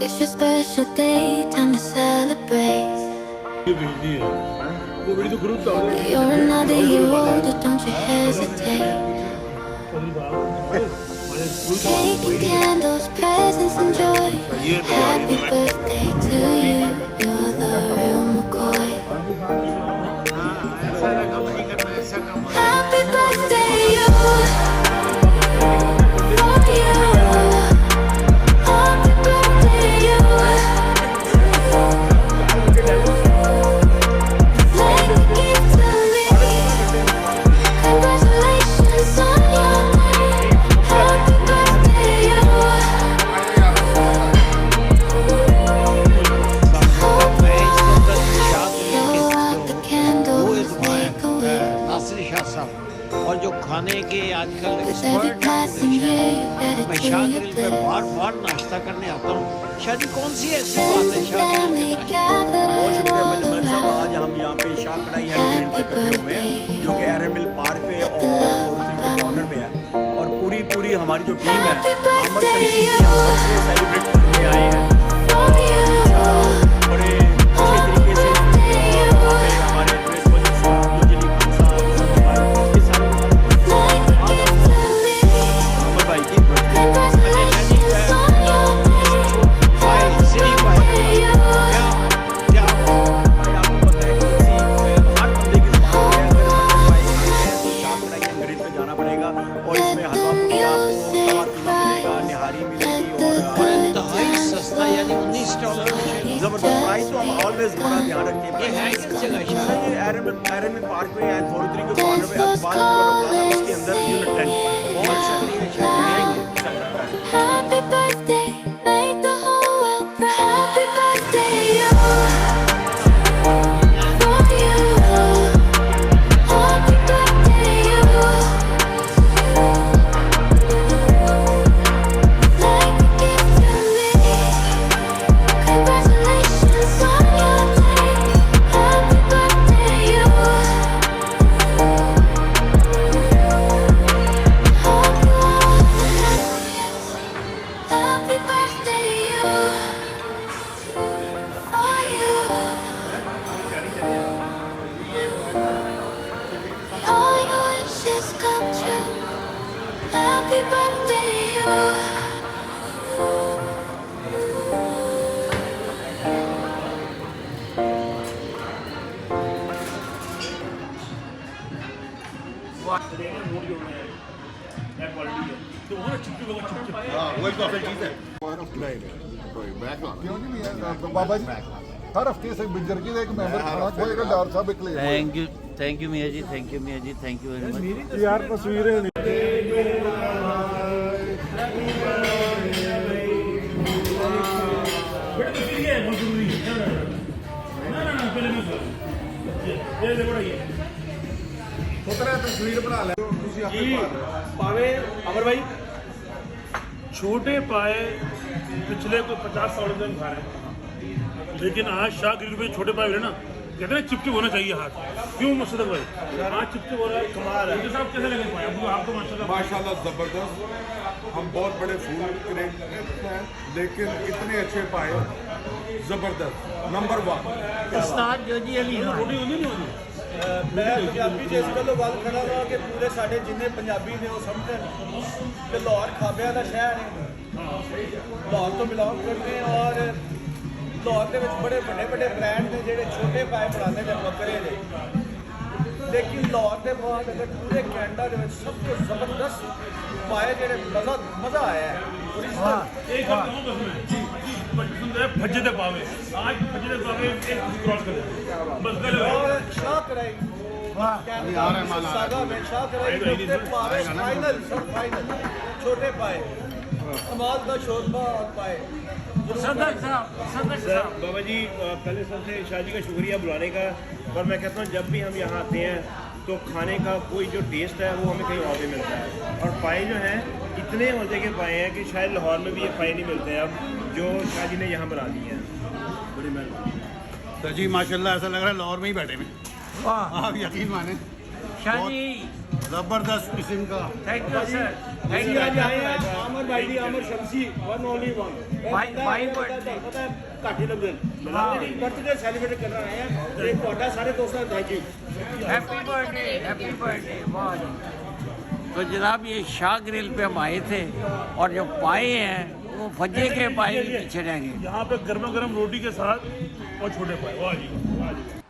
It's your special day, time to celebrate. You're another year older, don't you hesitate. Cake and candles, presents and joy. Happy birthday to you, you're the real McCoy. Happy birthday, you. For you. Happy birthday, you. Like a gift to me. Congratulations on your name. Happy birthday, you. Blow out the candles, make a wish. Nasir Shah साहब और जो खाने के आजकल With every expert passing year, you better मैं do Shah your grill पे best. बार बार नाश्ता करने आता हूँ। शाह जी कौन सी ऐसी बात है शाह ग्रिल Family के? gathered बहुत शुक्रिया all मेजबान साहब। around. आज हम यहाँ पे शाह कढ़ाई एंड ग्रिल पे इकट्ठे हुए हैं जो कि एरमिल पार्क पे और कॉर्नर पे है और पूरी हमारी जो टीम है आमद तनकीद की हम बर्थडे सेलिब्रेट करने आए हैं For you. बड़े अच्छे तरीके से और वहाँ पे हमारे प्रिंसिपल मुजली खान साहब ये सारे Like a gift to me. Mohammad भाई की birthday Congratulations on your name. भाई सिरी भाई For you. क्या भाई आपको पता है कि हर बंदे की ज़बान पे अगर बर्थडे भाई है तो शाह कढ़ाई एंड ग्रिल पे जाना पड़ेगा और इसमें हलवा पूरी आपको तवा कीमा मिलेगा निहारी मिलेगी और इंतहाई सस्ता यानी $19 में जबरदस्त प्राइस तो हम ऑलवेज बड़ा ध्यान रखते ये है हैं किस जगह शाह? ये एरमिल पार्क में है थोड़ी के कॉर्नर पे अखबार प्लाजा उसके अंदर यूनिट 10 बहुत शुक्रिया Shah ji. Happy birthday, make the whole world proud. Happy birthday, you. For you. Happy birthday, you. Like a gift to me. Congratulations on your name. Happy birthday, you. Hope you all happy birthday, you. For you. All your wishes come true. Happy birthday, you. क्यों नहीं है बाबा जी हर हफ्ते से बुजुर्गी का एक member खाना खोएगा doctor साहब एक ले थैंक यू मियाँ जी, थैंक यू मियाँ जी, थैंक यू वेरी मच। यार तस्वीरें तस्वीर बना ले जी पावे अमर भाई छोटे पाए पिछले कोई 50 सालों से हम खा रहे हैं लेकिन आज शाह ग्रिल पे छोटे पाए ना कहते हैं चिपके होना चाहिए हाथ क्यों मसद भाई हाथ चिपके हो रहा है कमाल है साहब कैसे लगे पाए आपको माशाल्लाह ज़बरदस्त। हम बहुत बड़े फूल क्रेट हैं लेकिन इतने अच्छे पाए ज़बरदस्त नंबर 1 उस्ताद जोजी अली खान। रोटी होती नहीं होती मैं पंजाबी जिस गल्लों गल करा वा कि पूरे साढ़े जिन्ने पंजाबी ने वो समझन कि लाहौर खाबिया का शहर है लाहौर तो बिलोंग करते हैं और लाहौर के बड़े बड़े ब्रांड ने जेडे छोटे पाए बनाने ने बकरे ने लेकिन लाहौर के बाद अगर पूरे कैनेडा के सबसे जबरदस्त पाए जेडे मज़ा आया है एक बात कहूँ बस मैं जी फज्जे दे पावे आज फज्जे दे पावे एक क्रॉस कर बस कर और शाह कराई सागा में शाह कराई पावे फाइनल सब फाइनल छोटे पाए कमाल का शोरबा और पाए बाबा जी पहले सबसे शाह जी का शुक्रिया बुलाने का और मैं कहता हूँ जब भी हम यहाँ आते हैं तो खाने का कोई जो टेस्ट है वो हमें कहीं और भी मिलता है और पाए जो हैं इतने मज़े के पाए हैं कि शायद लाहौर में भी ये पाए नहीं मिलते हैं अब जो शाह जी ने यहाँ बना दिए हैं बड़ी मेहरबानी। तो जी माशाल्लाह ऐसा लग रहा है लाहौर में ही बैठे हैं वाह आप यकीन माने शाह जी जबरदस्त किस्म का thank you sir. Thank you आज आए हैं आमर भाई दी आमर शमसी वन ओनली वन भाई पता है ਘੱਟ ਹੀ ਲੱਗਦੇ ਨੇ ਬਰਥਡੇ ਸੈਲੀਬ੍ਰੇਟ ਕਰਨ ਆਏ ਆ ਤੇ ਤੁਹਾਡਾ ਸਾਰੇ ਦੋਸਤਾਂ ਦਾ ਥੈਂਕ ਯੂ हैप्पी बर्थडे वाह जी। तो जनाब ये शाह ग्रिल पे हम आए थे और जो पाए हैं वो फज्जे के पाए भी पीछे रह गए। यहाँ पे गर्मा गर्म रोटी के साथ और छोटे पाए, वाह जी वाह जी।